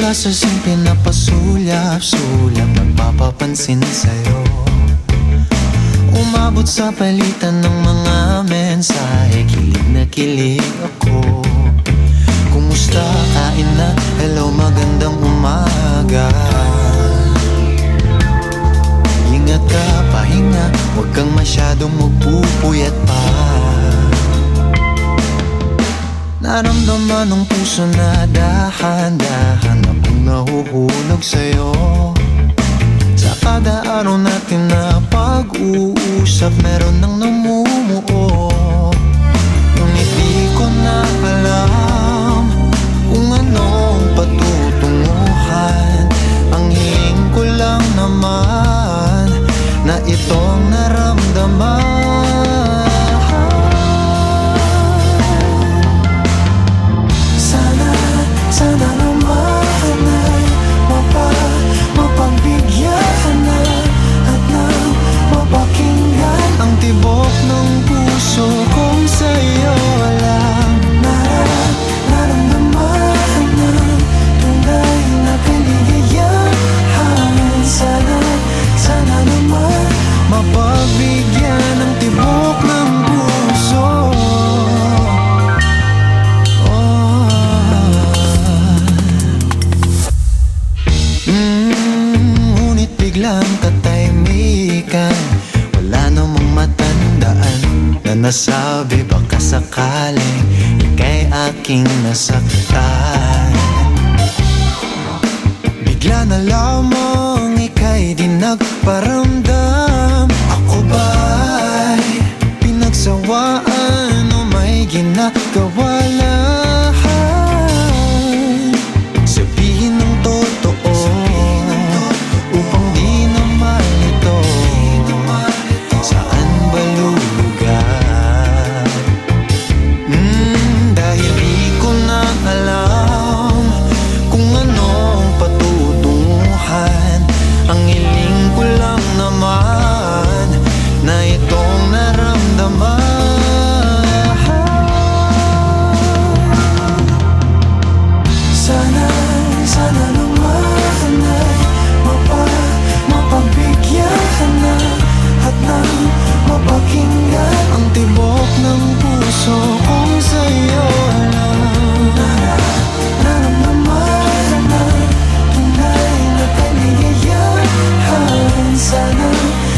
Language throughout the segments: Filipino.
Pag-asasing pinapasulyap-sulyap, nagpapapansin sa'yo. Umabot sa palitan ng mga mensahe, kilig na kilig ako. Kumusta, kain na, hello, magandang umaga. Ingat ka, pahinga, huwag kang masyadong magpupuyat pa. Naramdaman ng puso na dahan-dahan akong nahuhulog sa'yo. Sa kada araw natin na pag-uusap, meron nang namumuo. Ngunit di ko na alam kung anong patutunguhan. Ang hiling ko lang naman na itong naramdaman. Sana naman ay mapagbigyan na at nang mapakinggan ang tibok ng puso kong sa'yo lang naramdaman ng tunay na kaligayahan. Sana naman mapagbigyan ang tibok ng puso. Ngunit biglang katahimikan, wala namang matandaan na nasabi baka sakaling ika'y aking nasaktan. Bigla na lamang ika'y di nagparamdam. Ako ba'y pinagsawaan o may ginagawa lang? Sabihin ng totoo upang di na malito. Saan ba lulugar? Dahil di ko na alam kung anong patutunguhan. Ang hiling ko lang naman na itong naramdaman. Sana naman ay mapagbigyan na at nang mapakinggan ang tibok ng puso kong sa'yo lang naramdaman na tunay na kaligayahan.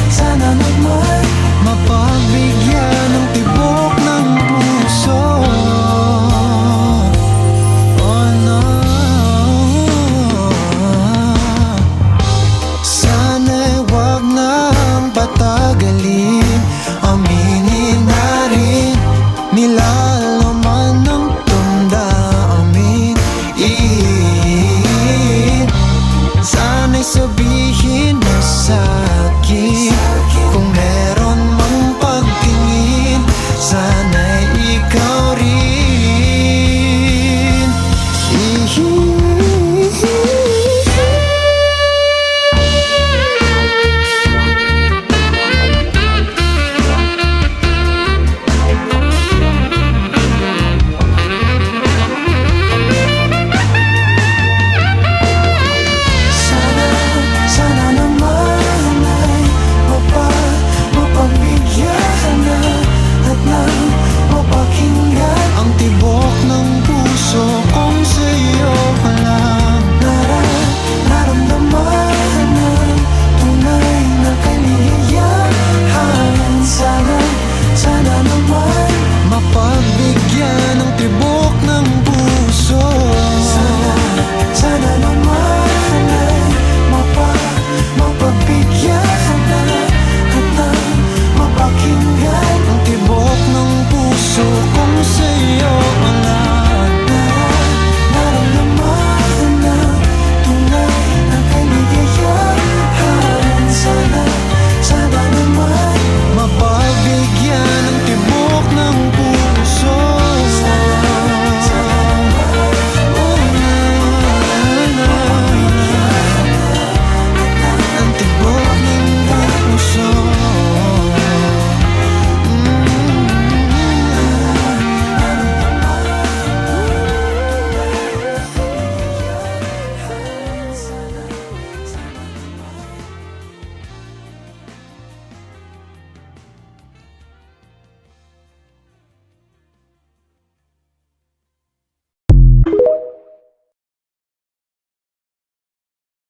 Sana naman mapagbigyan ang tibok ng puso. Patagalin, aminin na rin, nilalaman ng damdamin. Sana'y sabihin mo sa'kin kung meron mang pagtingin. Sana'y ikaw rin. Ang tibok ng